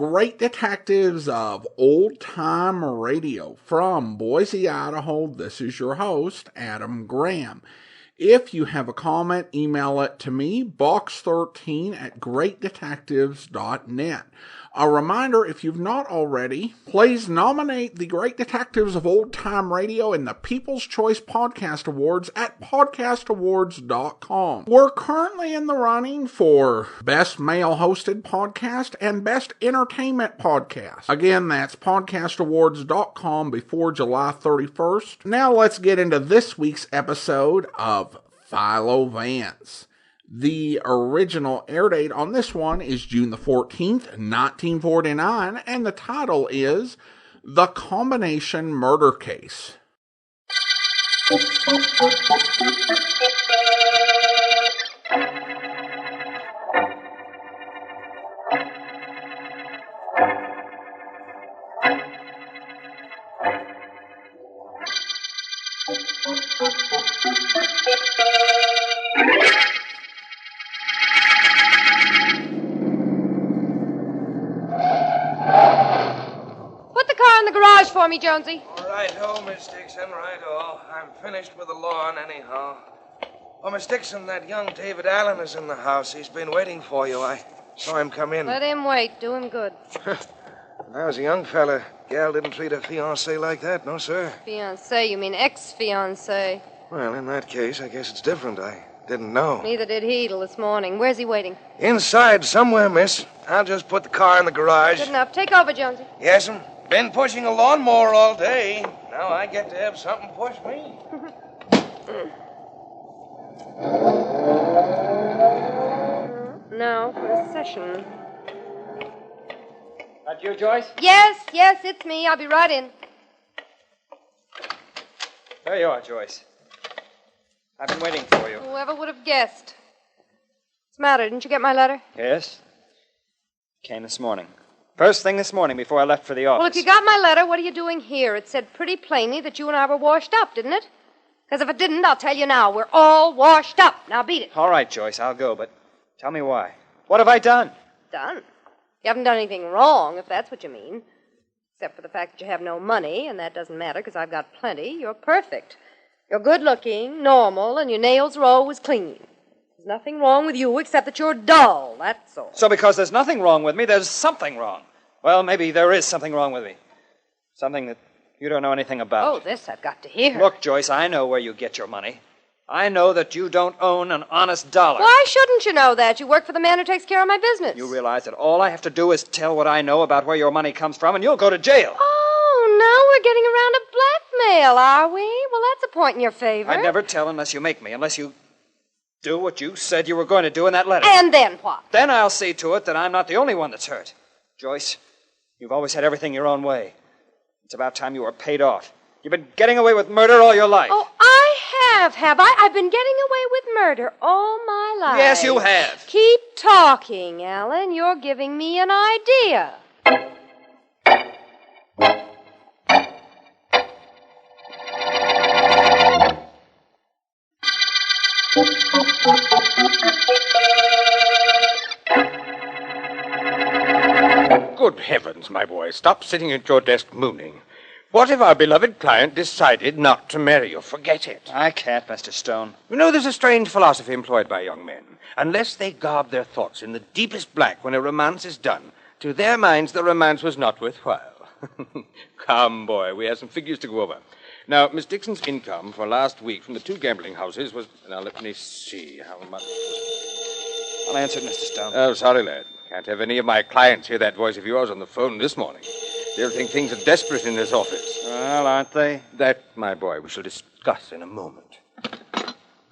great detectives of old-time radio. From Boise, Idaho, this is your host, Adam Graham. If you have a comment, email it to me, box13@greatdetectives.net. A reminder, if you've not already, please nominate the Great Detectives of Old Time Radio in the People's Choice Podcast Awards at podcastawards.com. We're currently in the running for Best Male-Hosted Podcast and Best Entertainment Podcast. Again, that's podcastawards.com before July 31st. Now let's get into this week's episode of Philo Vance. The original air date on this one is June the 14th, 1949, and the title is The Combination Murder Case. For me, Jonesy. All right-o, Miss Dixon, right-o. I'm finished with the lawn anyhow. Oh, Miss Dixon, that young David Allen is in the house. He's been waiting for you. I saw him come in. Let him wait. Do him good. I was a young fella. Gal didn't treat her fiancé like that, no, sir. Fiancé? You mean ex-fiancé? Well, in that case, I guess it's different. I didn't know. Neither did he till this morning. Where's he waiting? Inside somewhere, miss. I'll just put the car in the garage. Good enough. Take over, Jonesy. Yes'm. Been pushing a lawnmower all day. Now I get to have something push me. Now for a session. That you, Joyce? Yes, it's me. I'll be right in. There you are, Joyce. I've been waiting for you. Whoever would have guessed. What's the matter? Didn't you get my letter? Yes. Came this morning. First thing this morning before I left for the office. Well, if you got my letter, what are you doing here? It said pretty plainly that you and I were washed up, didn't it? Because if it didn't, I'll tell you now. We're all washed up. Now beat it. All right, Joyce, I'll go, but tell me why. What have I done? Done? You haven't done anything wrong, if that's what you mean. Except for the fact that you have no money, and that doesn't matter because I've got plenty. You're perfect. You're good-looking, normal, and your nails are always clean. There's nothing wrong with you except that you're dull, that's all. So because there's nothing wrong with me, there's something wrong. Well, maybe there is something wrong with me. Something that you don't know anything about. Oh, this I've got to hear. Look, Joyce, I know where you get your money. I know that you don't own an honest dollar. Why shouldn't you know that? You work for the man who takes care of my business. You realize that all I have to do is tell what I know about where your money comes from, and you'll go to jail. Oh, now we're getting around to blackmail, are we? Well, that's a point in your favor. I'd never tell unless you make me, unless you do what you said you were going to do in that letter. And then what? Then I'll see to it that I'm not the only one that's hurt. Joyce, you've always had everything your own way. It's about time you were paid off. You've been getting away with murder all your life. Oh, I have I? I've been getting away with murder all my life. Yes, you have. Keep talking, Alan. You're giving me an idea. Good heavens, my boy, stop sitting at your desk mooning. What if our beloved client decided not to marry you? Forget it. I can't, Mr. Stone. You know, there's a strange philosophy employed by young men. Unless they garb their thoughts in the deepest black when a romance is done, to their minds the romance was not worthwhile. Come, boy, we have some figures to go over. Now, Miss Dixon's income for last week from the two gambling houses was... Now, let me see how much... I'll answer it, Mr. Stone. Oh, sorry, lad. Can't have any of my clients hear that voice of yours on the phone this morning. They'll think things are desperate in this office. Well, aren't they? That, my boy, we shall discuss in a moment.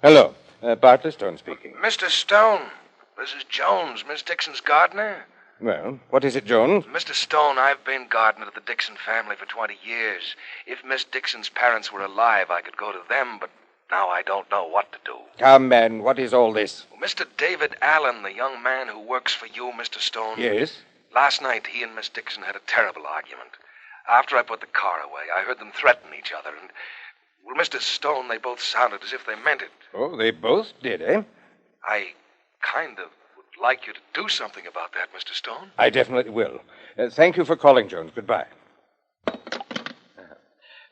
Hello. Bartlett Stone speaking. Mr. Stone, this is Jones, Miss Dixon's gardener. Well, what is it, Jones? Mr. Stone, I've been gardener to the Dixon family for 20 years. If Miss Dixon's parents were alive, I could go to them, but now I don't know what to do. Come, man, what is all this? Mr. David Allen, the young man who works for you, Mr. Stone. Yes? Last night, he and Miss Dixon had a terrible argument. After I put the car away, I heard them threaten each other, and, well, Mr. Stone, they both sounded as if they meant it. Oh, they both did, eh? I kind of would like you to do something about that, Mr. Stone. I definitely will. Thank you for calling, Jones. Goodbye.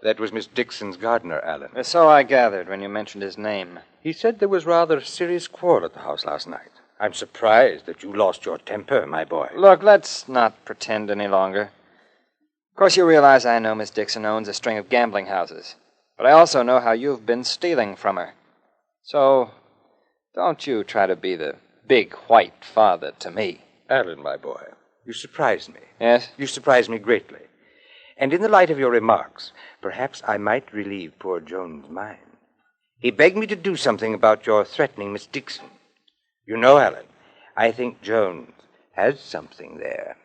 That was Miss Dixon's gardener, Alan. So I gathered when you mentioned his name. He said there was rather a serious quarrel at the house last night. I'm surprised that you lost your temper, my boy. Look, let's not pretend any longer. Of course, you realize I know Miss Dixon owns a string of gambling houses. But I also know how you've been stealing from her. So, don't you try to be the big white father to me. Alan, my boy, you surprised me. Yes? You surprised me greatly. And in the light of your remarks, perhaps I might relieve poor Jones' mind. He begged me to do something about your threatening Miss Dixon. You know, Alan, I think Jones has something there.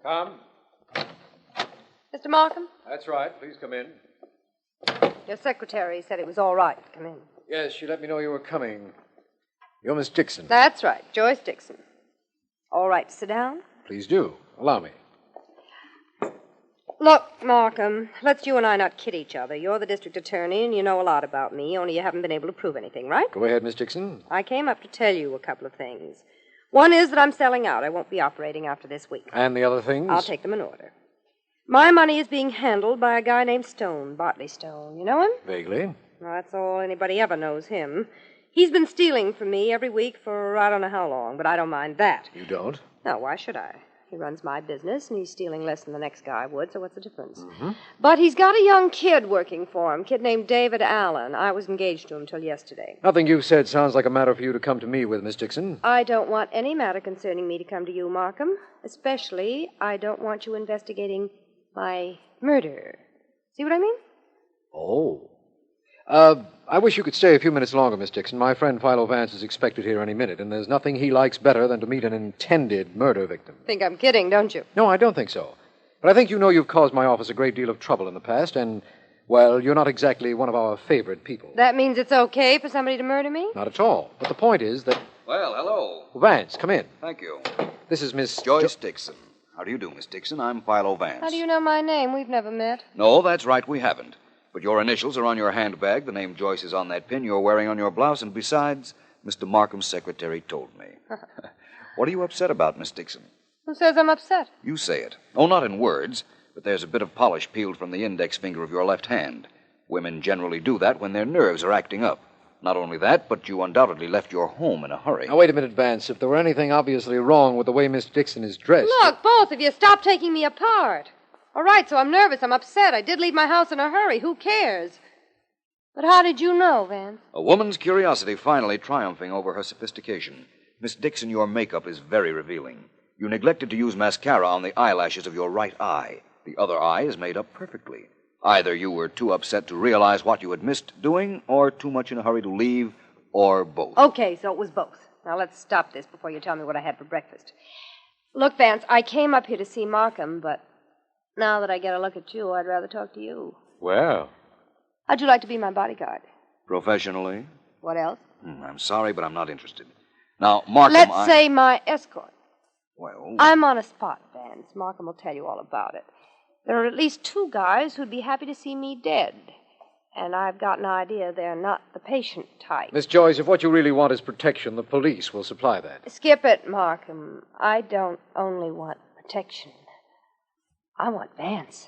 Come. Mr. Markham, That's right. Please come in. your secretary said it was all right to come in. Yes, she let me know you were coming. You're Miss Dixon. That's right, Joyce Dixon. All right to sit down? Please do. Allow me. Look, Markham, let's you and I not kid each other. You're the district attorney, and you know a lot about me, only you haven't been able to prove anything, right? Go ahead, Miss Dixon. I came up to tell you a couple of things. One is that I'm selling out. I won't be operating after this week. And the other things? I'll take them in order. My money is being handled by a guy named Stone, Bartley Stone. You know him? Vaguely. Well, that's all anybody ever knows him. He's been stealing from me every week for I don't know how long, but I don't mind that. You don't? No, why should I? He runs my business, and he's stealing less than the next guy would, so what's the difference? Mm-hmm. But he's got a young kid working for him, a kid named David Allen. I was engaged to him till yesterday. Nothing you've said sounds like a matter for you to come to me with, Miss Dixon. I don't want any matter concerning me to come to you, Markham. Especially, I don't want you investigating my murder. See what I mean? Oh. I wish you could stay a few minutes longer, Miss Dixon. My friend Philo Vance is expected here any minute, and there's nothing he likes better than to meet an intended murder victim. Think I'm kidding, don't you? No, I don't think so. But I think you know you've caused my office a great deal of trouble in the past, and, well, you're not exactly one of our favorite people. That means it's okay for somebody to murder me? Not at all. But the point is that... Well, hello. Vance, come in. Thank you. This is Miss... Joyce Dixon. How do you do, Miss Dixon? I'm Philo Vance. How do you know my name? We've never met. No, that's right, we haven't. But your initials are on your handbag, the name Joyce is on that pin you're wearing on your blouse, and besides, Mr. Markham's secretary told me. What are you upset about, Miss Dixon? Who says I'm upset? You say it. Oh, not in words, but there's a bit of polish peeled from the index finger of your left hand. Women generally do that when their nerves are acting up. Not only that, but you undoubtedly left your home in a hurry. Now, wait a minute, Vance. If there were anything obviously wrong with the way Miss Dixon is dressed... Look, both of you, stop taking me apart. All right, so I'm nervous, I'm upset. I did leave my house in a hurry. Who cares? But how did you know, Vance? A woman's curiosity finally triumphing over her sophistication. Miss Dixon, your makeup is very revealing. You neglected to use mascara on the eyelashes of your right eye. The other eye is made up perfectly. Either you were too upset to realize what you had missed doing, or too much in a hurry to leave, or both. Okay, so it was both. Now let's stop this before you tell me what I had for breakfast. Look, Vance, I came up here to see Markham, but now that I get a look at you, I'd rather talk to you. Well, How'd you like to be my bodyguard? Professionally? What else? I'm sorry, but I'm not interested. Now, Markham, Let's say my escort. Well... I'm on a spot, Vance. Markham will tell you all about it. There are at least 2 guys who'd be happy to see me dead. And I've got an idea they're not the patient type. Miss Joyce, if what you really want is protection, the police will supply that. Skip it, Markham. I don't only want protection. I want Vance.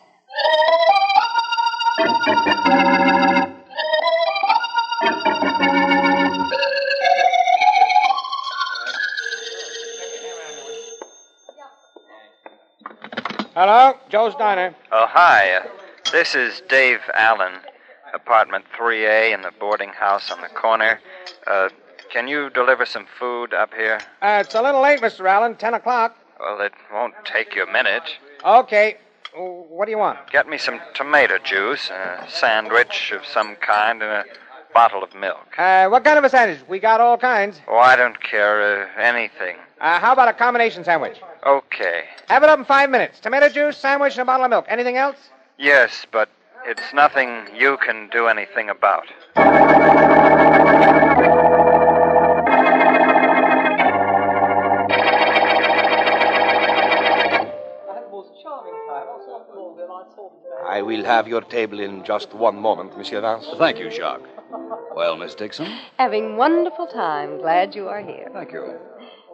Hello, Joe's Diner. Oh, hi. This is Dave Allen, apartment 3A in the boarding house on the corner. Can you deliver some food up here? It's a little late, Mr. Allen, 10 o'clock. Well, it won't take you a minute. Okay. What do you want? Get me some tomato juice, a sandwich of some kind, and a bottle of milk. What kind of a sandwich? We got all kinds. Oh, I don't care. Anything. How about a combination sandwich? Okay. Have it up in 5 minutes. Tomato juice, sandwich, and a bottle of milk. Anything else? Yes, but it's nothing you can do anything about. have your table in just one moment, Monsieur Vance. Thank you, Jacques. Well, Miss Dixon? Having wonderful time. Glad you are here. Thank you.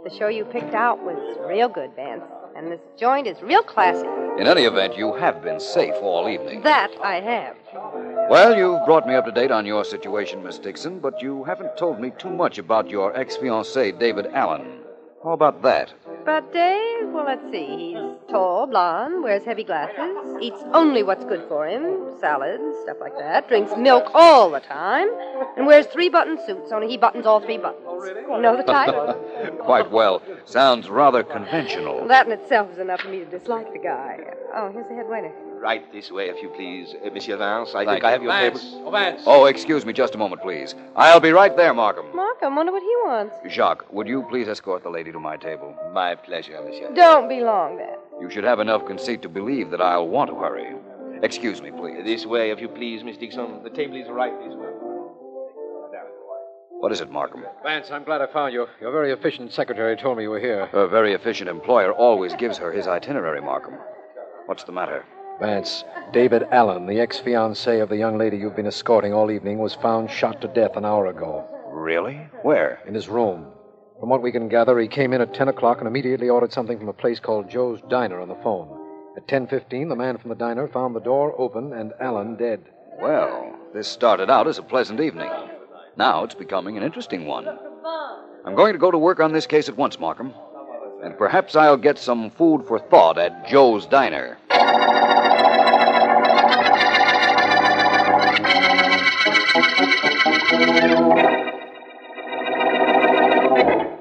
The show you picked out was real good, Vance. And this joint is real classy. In any event, you have been safe all evening. That I have. Well, you've brought me up to date on your situation, Miss Dixon, but you haven't told me too much about your ex-fiancé, David Allen. How about that? But Dave, well, let's see. He's tall, blond, wears heavy glasses, eats only what's good for him, salads, stuff like that, drinks milk all the time, and wears 3-button suits, only he buttons all 3 buttons. You know the type? Quite well. Sounds rather conventional. Well, that in itself is enough for me to dislike the guy. Oh, here's the head waiter. Right this way, if you please, Monsieur Vance. I Thank think I have your Vance. table. Oh, Vance. Oh, excuse me just a moment, please. I'll be right there, Markham. Markham, wonder what he wants. Jacques, would you please escort the lady to my table? My pleasure, Monsieur. Don't be long, then. You should have enough conceit to believe that I'll want to hurry. Excuse me, please. This way, if you please, Miss Dixon. The table is right this way. What is it, Markham? Vance, I'm glad I found you. Your very efficient secretary told me you were here. A very efficient employer always gives her his itinerary, Markham. What's the matter? Vance, David Allen, the ex-fiancé of the young lady you've been escorting all evening, was found shot to death an hour ago. Really? Where? In his room. From what we can gather, he came in at 10 o'clock and immediately ordered something from a place called Joe's Diner on the phone. At 10:15, the man from the diner found the door open and Allen dead. Well, this started out as a pleasant evening. Now it's becoming an interesting one. I'm going to go to work on this case at once, Markham. And perhaps I'll get some food for thought at Joe's Diner.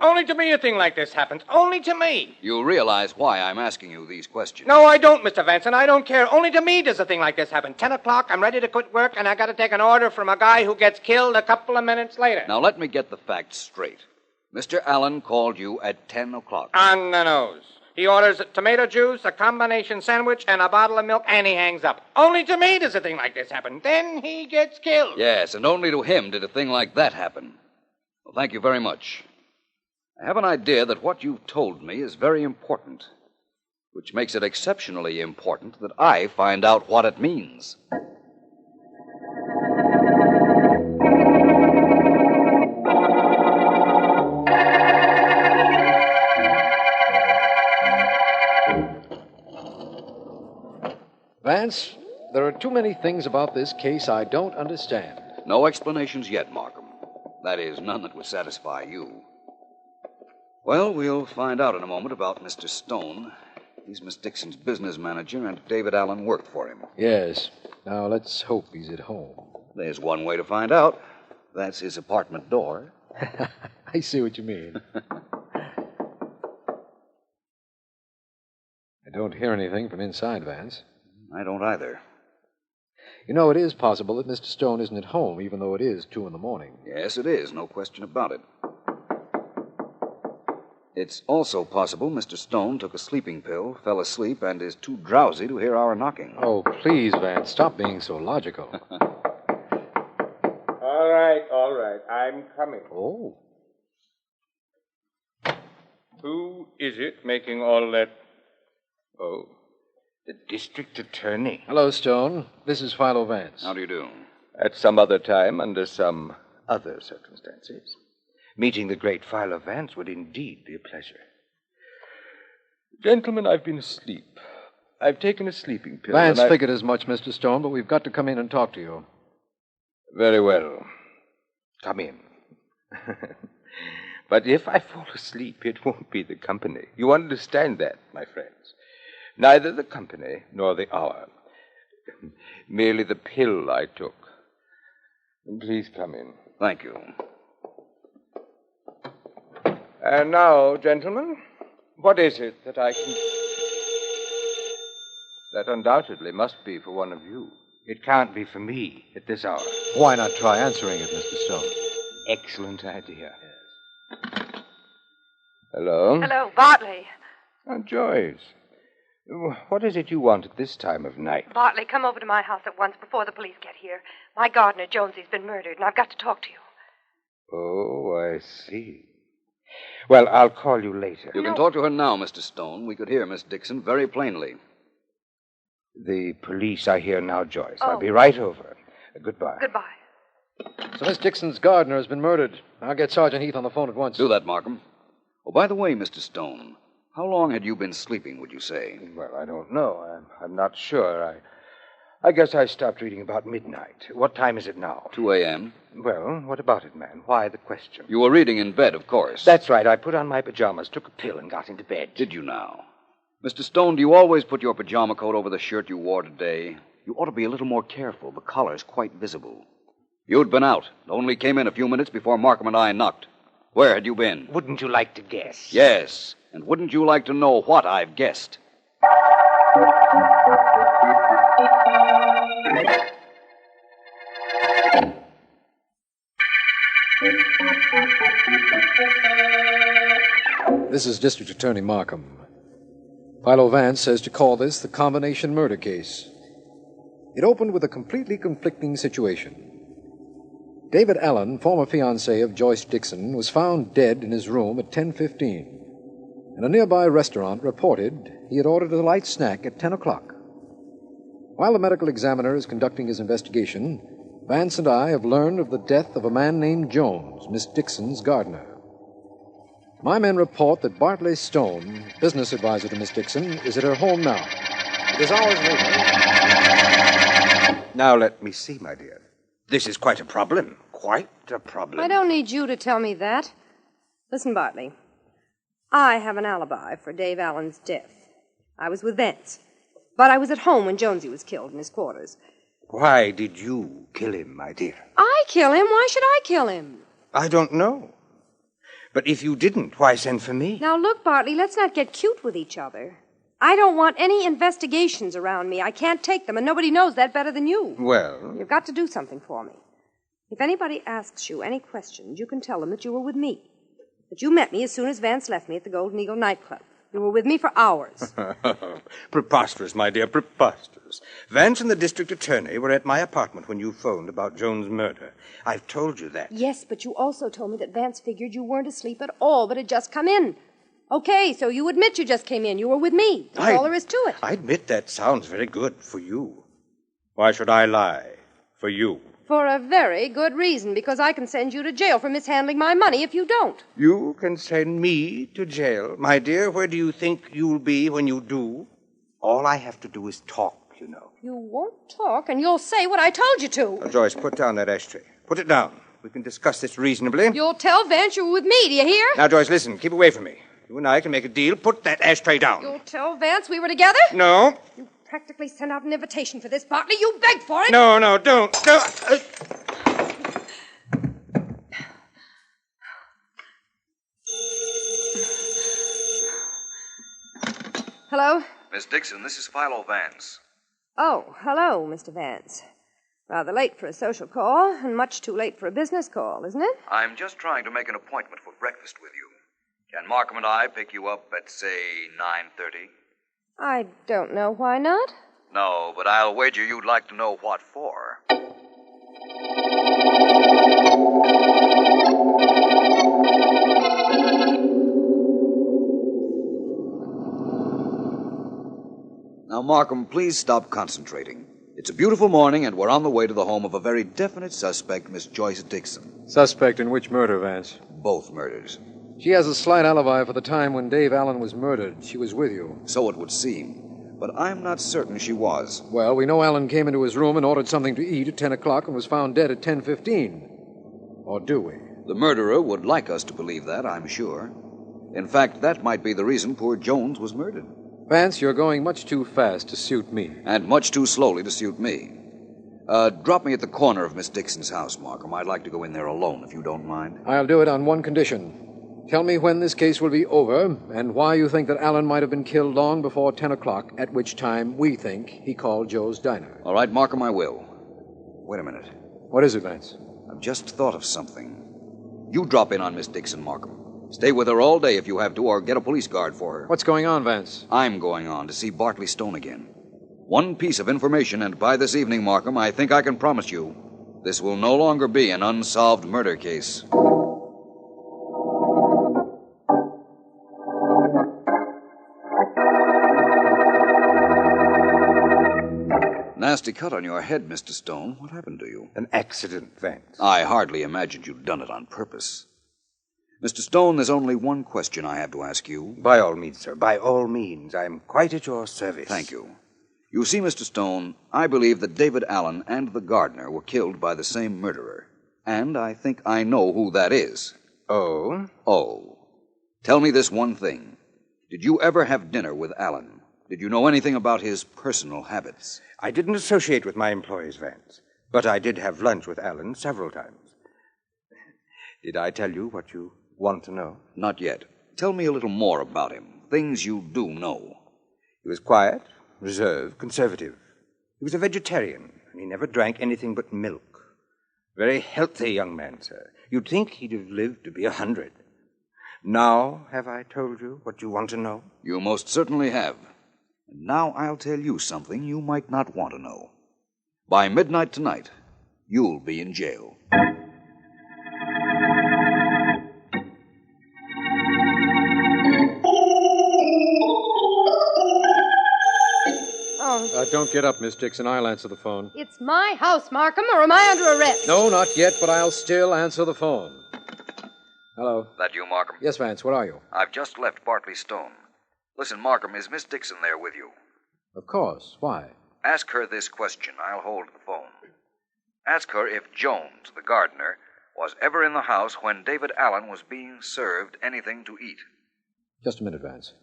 Only to me a thing like this happens. Only to me. You realize why I'm asking you these questions. No, I don't, Mr. Vance, and I don't care. Only to me does a thing like this happen. 10 o'clock, I'm ready to quit work, and I got to take an order from a guy who gets killed a couple of minutes later. Now, let me get the facts straight. Mr. Allen called you at 10 o'clock. On the nose. He orders tomato juice, a combination sandwich, and a bottle of milk, and he hangs up. Only to me does a thing like this happen. Then he gets killed. Yes, and only to him did a thing like that happen. Well, thank you very much. I have an idea that what you've told me is very important, which makes it exceptionally important that I find out what it means. Vance, there are too many things about this case I don't understand. No explanations yet, Markham. That is, none that would satisfy you. Well, we'll find out in a moment about Mr. Stone. He's Miss Dixon's business manager, and David Allen worked for him. Yes. Now, let's hope he's at home. There's one way to find out. That's his apartment door. I see what you mean. I don't hear anything from inside, Vance. I don't either. You know, it is possible that Mr. Stone isn't at home, even though it is 2 a.m. Yes, it is. No question about it. It's also possible Mr. Stone took a sleeping pill, fell asleep, and is too drowsy to hear our knocking. Oh, please, Vance, stop being so logical. All right. I'm coming. Oh. Who is it making all that... Oh, the district attorney. Hello, Stone. This is Philo Vance. How do you do? At some other time, under some other circumstances, meeting the great Philo Vance would indeed be a pleasure. Gentlemen, I've been asleep. I've taken a sleeping pill. Vance figured as much, Mr. Stone, but we've got to come in and talk to you. Very well. Come in. But if I fall asleep, it won't be the company. You understand that, my friends. Neither the company nor the hour. Merely the pill I took. Please come in. Thank you. And now, gentlemen, what is it that I can... That undoubtedly must be for one of you. It can't be for me at this hour. Why not try answering it, Mr. Stone? Excellent idea. Hello? Hello, Bartley. Oh, Joyce. What is it you want at this time of night? Bartley, come over to my house at once before the police get here. My gardener, Jonesy's been murdered, and I've got to talk to you. Oh, I see. Well, I'll call you later. You can talk to her now, Mr. Stone. We could hear Miss Dixon very plainly. The police are here now, Joyce. Oh. I'll be right over. Goodbye. Goodbye. So Miss Dixon's gardener has been murdered. I'll get Sergeant Heath on the phone at once. Do that, Markham. Oh, by the way, Mr. Stone, how long had you been sleeping, would you say? Well, I don't know. I'm not sure. I guess I stopped reading about midnight. What time is it now? 2 a.m. Well, what about it, man? Why the question? You were reading in bed, of course. That's right. I put on my pajamas, took a pill, and got into bed. Did you now? Mr. Stone, do you always put your pajama coat over the shirt you wore today? You ought to be a little more careful. The collar's quite visible. You'd been out. Only came in a few minutes before Markham and I knocked. Where had you been? Wouldn't you like to guess? Yes. And wouldn't you like to know what I've guessed? This is District Attorney Markham. Philo Vance says to call this the combination murder case. It opened with a completely conflicting situation. David Allen, former fiancé of Joyce Dixon, was found dead in his room at 10:15. And a nearby restaurant reported he had ordered a light snack at 10 o'clock. While the medical examiner is conducting his investigation, Vance and I have learned of the death of a man named Jones, Miss Dixon's gardener. My men report that Bartley Stone, business advisor to Miss Dixon, is at her home now. It is hours later. Now let me see, my dear. This is quite a problem. Quite a problem. I don't need you to tell me that. Listen, Bartley. I have an alibi for Dave Allen's death. I was with Vance. But I was at home when Jonesy was killed in his quarters. Why did you kill him, my dear? I kill him? Why should I kill him? I don't know. But if you didn't, why send for me? Now, look, Bartley, let's not get cute with each other. I don't want any investigations around me. I can't take them, and nobody knows that better than you. Well... You've got to do something for me. If anybody asks you any questions, you can tell them that you were with me. That you met me as soon as Vance left me at the Golden Eagle nightclub. You were with me for hours. Preposterous, my dear, preposterous. Vance and the district attorney were at my apartment when you phoned about Jones' murder. I've told you that. Yes, but you also told me that Vance figured you weren't asleep at all, but had just come in. Okay, so you admit you just came in. You were with me. That's all there is to it. I admit that sounds very good for you. Why should I lie? For you. For a very good reason, because I can send you to jail for mishandling my money if you don't. You can send me to jail? My dear, where do you think you'll be when you do? All I have to do is talk, you know. You won't talk, and you'll say what I told you to. Now, Joyce, put down that ashtray. Put it down. We can discuss this reasonably. You'll tell Vance you were with me, do you hear? Now, Joyce, listen. Keep away from me. You and I can make a deal. Put that ashtray down. You'll tell Vance we were together? No. You practically sent out an invitation for this, Bartley. You begged for it. No, don't. No. Hello? Miss Dixon, this is Philo Vance. Oh, hello, Mr. Vance. Rather late for a social call, and much too late for a business call, isn't it? I'm just trying to make an appointment for breakfast with you. Can Markham and I pick you up at, say, 9:30? I don't know. Why not? No, but I'll wager you'd like to know what for. Now, Markham, please stop concentrating. It's a beautiful morning, and we're on the way to the home of a very definite suspect, Miss Joyce Dixon. Suspect in which murder, Vance? Both murders. She has a slight alibi for the time when Dave Allen was murdered. She was with you. So it would seem. But I'm not certain she was. Well, we know Allen came into his room and ordered something to eat at 10 o'clock and was found dead at 10:15. Or do we? The murderer would like us to believe that, I'm sure. In fact, that might be the reason poor Jones was murdered. Vance, you're going much too fast to suit me. And much too slowly to suit me. Drop me at the corner of Miss Dixon's house, Markham. I'd like to go in there alone, if you don't mind. I'll do it on one condition. Tell me when this case will be over and why you think that Allen might have been killed long before 10 o'clock, at which time we think he called Joe's diner. All right, Markham, I will. Wait a minute. What is it, Vance? I've just thought of something. You drop in on Miss Dixon, Markham. Stay with her all day if you have to, or get a police guard for her. What's going on, Vance? I'm going on to see Bartley Stone again. One piece of information, and by this evening, Markham, I think I can promise you, this will no longer be an unsolved murder case. nasty cut on your head, Mr. Stone. What happened to you? An accident, Vance. I hardly imagined you'd done it on purpose. Mr. Stone, there's only one question I have to ask you. By all means, sir. By all means. I'm quite at your service. Thank you. You see, Mr. Stone, I believe that David Allen and the gardener were killed by the same murderer. And I think I know who that is. Oh? Oh. Tell me this one thing. Did you ever have dinner with Allen? Did you know anything about his personal habits? I didn't associate with my employees, Vance. But I did have lunch with Allen several times. Did I tell you what you want to know? Not yet. Tell me a little more about him. Things you do know. He was quiet, reserved, conservative. He was a vegetarian, and he never drank anything but milk. Very healthy young man, sir. You'd think he'd have lived to be 100. Now, have I told you what you want to know? You most certainly have. And now I'll tell you something you might not want to know. By midnight tonight, you'll be in jail. Don't get up, Miss Dixon. I'll answer the phone. It's my house, Markham, or am I under arrest? No, not yet, but I'll still answer the phone. Hello. That you, Markham? Yes, Vance, what are you? I've just left Bartley Stone. Listen, Markham, is Miss Dixon there with you? Of course. Why? Ask her this question. I'll hold the phone. Ask her if Jones, the gardener, was ever in the house when David Allen was being served anything to eat. Just a minute, Vance.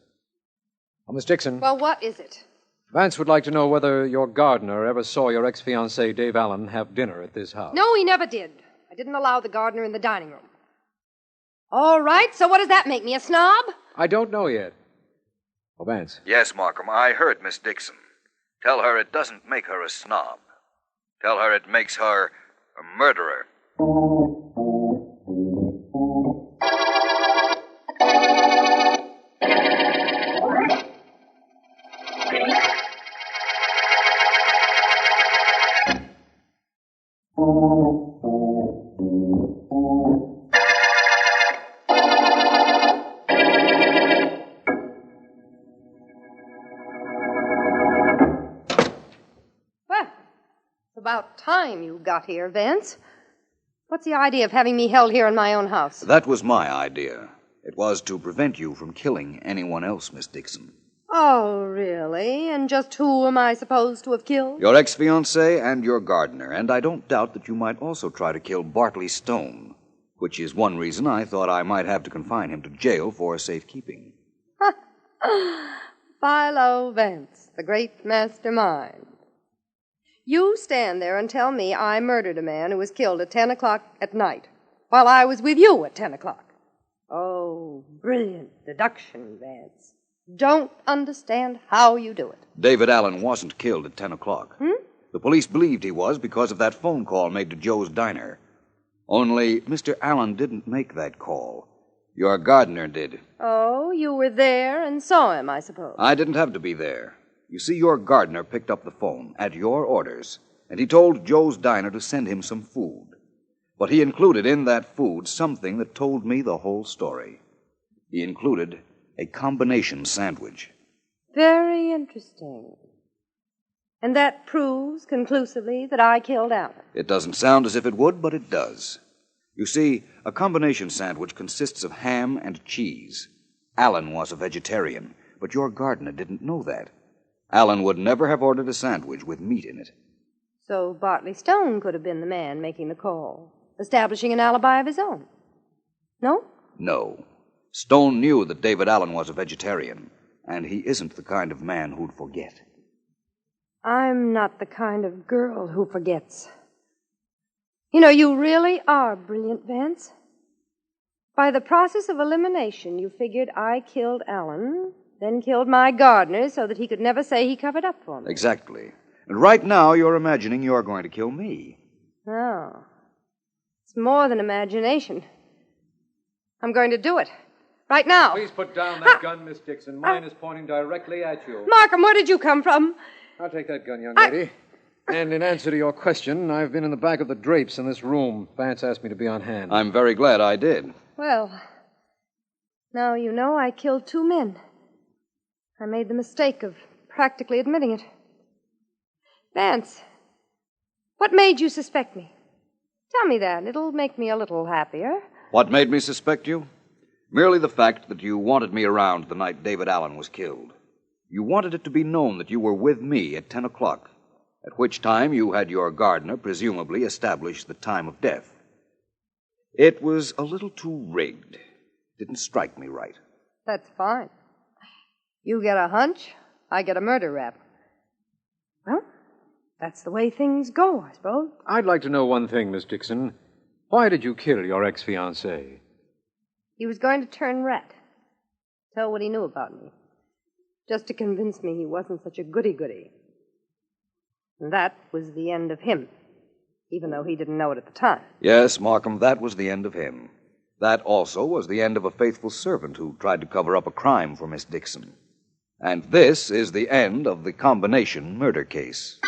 Oh, Miss Dixon. Well, what is it? Vance would like to know whether your gardener ever saw your ex-fiancé, Dave Allen, have dinner at this house. No, he never did. I didn't allow the gardener in the dining room. All right, so what does that make me, a snob? I don't know yet. Oh, Vance. Yes, Markham, I heard Miss Dixon. Tell her it doesn't make her a snob. Tell her it makes her a murderer. About time you got here, Vance. What's the idea of having me held here in my own house? That was my idea. It was to prevent you from killing anyone else, Miss Dixon. Oh, really? And just who am I supposed to have killed? Your ex-fiancé and your gardener, and I don't doubt that you might also try to kill Bartley Stone, which is one reason I thought I might have to confine him to jail for safekeeping. Philo Vance, the great mastermind. You stand there and tell me I murdered a man who was killed at 10 o'clock at night, while I was with you at 10 o'clock. Oh, brilliant deduction, Vance. Don't understand how you do it. David Allen wasn't killed at 10 o'clock. The police believed he was because of that phone call made to Joe's diner. Only Mr. Allen didn't make that call. Your gardener did. Oh, you were there and saw him, I suppose. I didn't have to be there. You see, your gardener picked up the phone at your orders, and he told Joe's diner to send him some food. But he included in that food something that told me the whole story. He included a combination sandwich. Very interesting. And that proves conclusively that I killed Allen. It doesn't sound as if it would, but it does. You see, a combination sandwich consists of ham and cheese. Allen was a vegetarian, but your gardener didn't know that. Allen would never have ordered a sandwich with meat in it. So Bartley Stone could have been the man making the call, establishing an alibi of his own. No? No. Stone knew that David Allen was a vegetarian, and he isn't the kind of man who'd forget. I'm not the kind of girl who forgets. You know, you really are brilliant, Vance. By the process of elimination, you figured I killed Allen, then killed my gardener so that he could never say he covered up for me. Exactly. And right now you're imagining you're going to kill me. No. It's more than imagination. I'm going to do it. Right now. Please put down that gun, Miss Dixon. Mine is pointing directly at you. Markham, where did you come from? I'll take that gun, young lady. And in answer to your question, I've been in the back of the drapes in this room. Vance asked me to be on hand. I'm very glad I did. Well, now you know I killed 2 men. I made the mistake of practically admitting it. Vance, what made you suspect me? Tell me that. It'll make me a little happier. What made me suspect you? Merely the fact that you wanted me around the night David Allen was killed. You wanted it to be known that you were with me at 10 o'clock, at which time you had your gardener presumably establish the time of death. It was a little too rigged. Didn't strike me right. That's fine. You get a hunch, I get a murder rap. Well, that's the way things go, I suppose. I'd like to know one thing, Miss Dixon. Why did you kill your ex-fiancé? He was going to turn rat. Tell what he knew about me. Just to convince me he wasn't such a goody-goody. And that was the end of him, even though he didn't know it at the time. Yes, Markham, that was the end of him. That also was the end of a faithful servant who tried to cover up a crime for Miss Dixon. And this is the end of the combination murder case.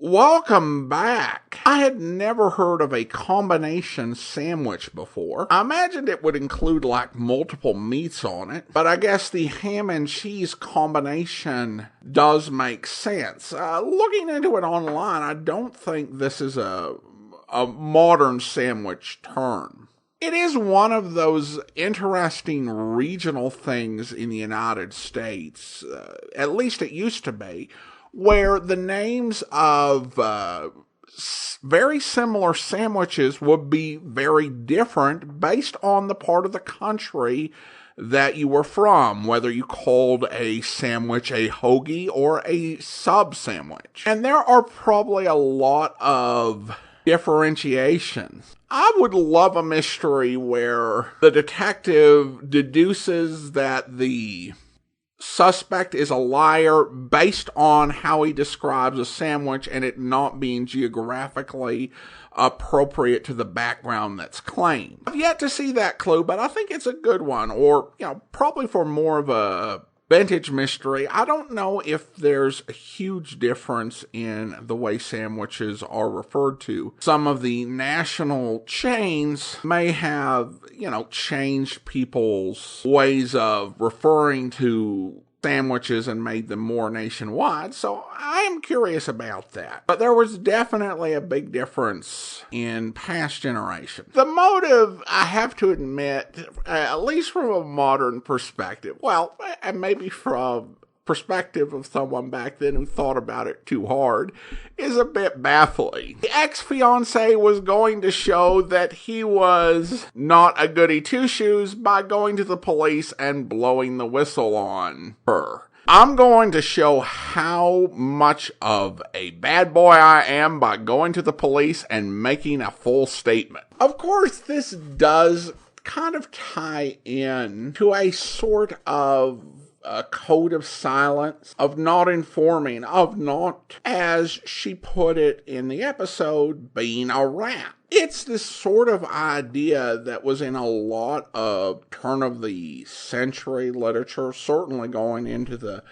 Welcome back. I had never heard of a combination sandwich before. I imagined it would include like multiple meats on it, but I guess the ham and cheese combination does make sense. Looking into it online, I don't think this is a modern sandwich term. It is one of those interesting regional things in the United States, at least it used to be, where the names of very similar sandwiches would be very different based on the part of the country that you were from, whether you called a sandwich a hoagie or a sub sandwich. And there are probably a lot of differentiations. I would love a mystery where the detective deduces that the suspect is a liar based on how he describes a sandwich and it not being geographically appropriate to the background that's claimed. I've yet to see that clue, but I think it's a good one, or, probably for more of a vintage mystery. I don't know if there's a huge difference in the way sandwiches are referred to. Some of the national chains may have, changed people's ways of referring to sandwiches and made them more nationwide, so I am curious about that. But there was definitely a big difference in past generations. The motive, I have to admit, at least from a modern perspective, well, and maybe from perspective of someone back then who thought about it too hard, is a bit baffling. The ex-fiancé was going to show that he was not a goody two-shoes by going to the police and blowing the whistle on her. I'm going to show how much of a bad boy I am by going to the police and making a full statement. Of course, this does kind of tie in to a sort of a code of silence, of not informing, of not, as she put it in the episode, being a rat. It's this sort of idea that was in a lot of turn of the century literature, certainly going into the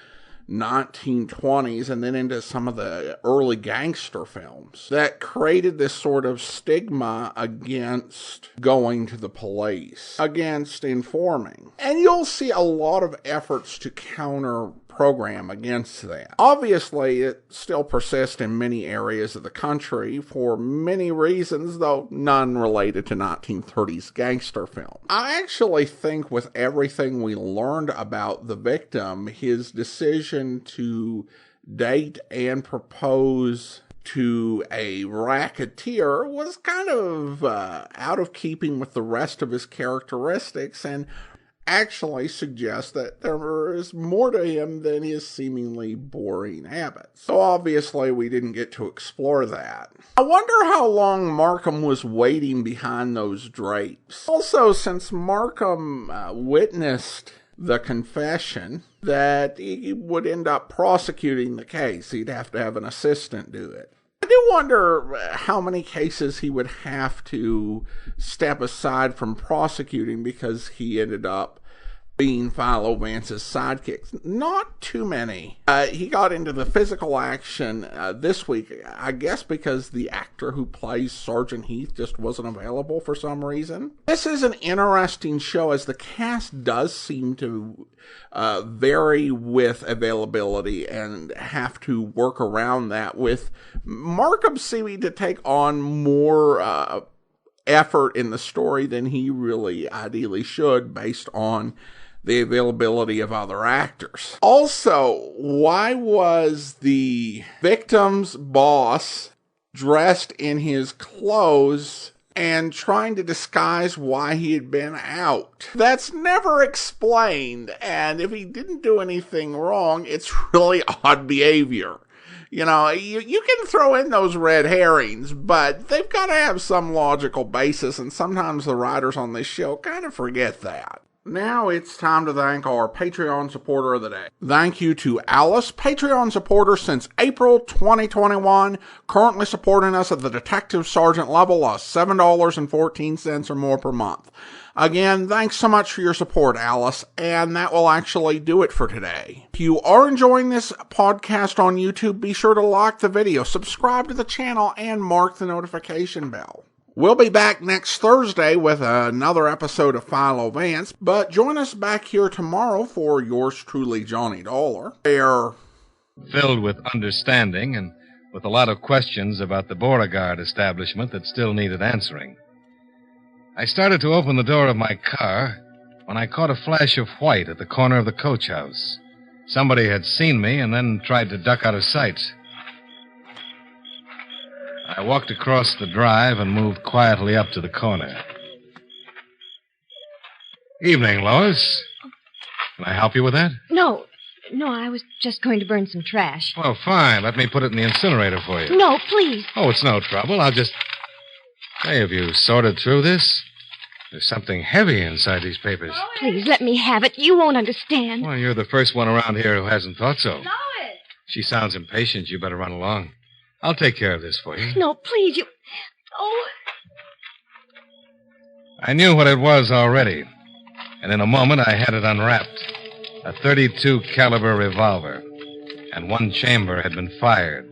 1920s and then into some of the early gangster films that created this sort of stigma against going to the police, against informing. And you'll see a lot of efforts to counter program against that. Obviously, it still persists in many areas of the country for many reasons, though none related to 1930s gangster film. I actually think with everything we learned about the victim, his decision to date and propose to a racketeer was kind of out of keeping with the rest of his characteristics and actually suggests that there is more to him than his seemingly boring habits. So obviously we didn't get to explore that. I wonder how long Markham was waiting behind those drapes. Also, since Markham witnessed the confession, that he would end up prosecuting the case. He'd have to have an assistant do it. I do wonder how many cases he would have to step aside from prosecuting because he ended up being Philo Vance's sidekick. Not too many. He got into the physical action this week, I guess because the actor who plays Sergeant Heath just wasn't available for some reason. This is an interesting show as the cast does seem to vary with availability and have to work around that, with Markham seeming to take on more effort in the story than he really ideally should based on the availability of other actors. Also, why was the victim's boss dressed in his clothes and trying to disguise why he had been out? That's never explained, and if he didn't do anything wrong, it's really odd behavior. You know, you can throw in those red herrings, but they've got to have some logical basis, and sometimes the writers on this show kind of forget that. Now it's time to thank our Patreon supporter of the day. Thank you to Alice, Patreon supporter since April 2021, currently supporting us at the Detective Sergeant level of $7.14 or more per month. Again, thanks so much for your support, Alice, and that will actually do it for today. If you are enjoying this podcast on YouTube, be sure to like the video, subscribe to the channel, and mark the notification bell. We'll be back next Thursday with another episode of Philo Vance, but join us back here tomorrow for yours truly, Johnny Dollar. They're filled with understanding and with a lot of questions about the Beauregard establishment that still needed answering. I started to open the door of my car when I caught a flash of white at the corner of the coach house. Somebody had seen me and then tried to duck out of sight. I walked across the drive and moved quietly up to the corner. Evening, Lois. Can I help you with that? No, I was just going to burn some trash. Well, fine. Let me put it in the incinerator for you. No, please. Oh, it's no trouble. I'll just... Hey, have you sorted through this? There's something heavy inside these papers. Please, let me have it. You won't understand. Well, you're the first one around here who hasn't thought so. Lois! She sounds impatient. You better run along. I'll take care of this for you. No, please, you... Oh. I knew what it was already. And in a moment, I had it unwrapped. A .32 caliber revolver. And one chamber had been fired.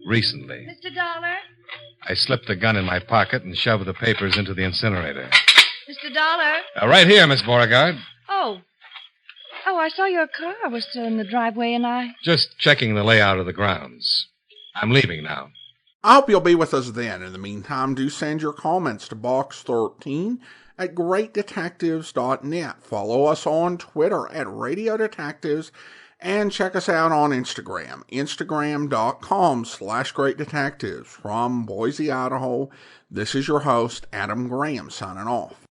Recently. Mr. Dollar? I slipped the gun in my pocket and shoved the papers into the incinerator. Mr. Dollar? Right here, Miss Beauregard. Oh, I saw your car was still in the driveway, and I... Just checking the layout of the grounds. I'm leaving now. I hope you'll be with us then. In the meantime, do send your comments to Box 13 at greatdetectives.net. Follow us on Twitter at Radio Detectives and check us out on Instagram, instagram.com/greatdetectives. From Boise, Idaho, this is your host, Adam Graham, signing off.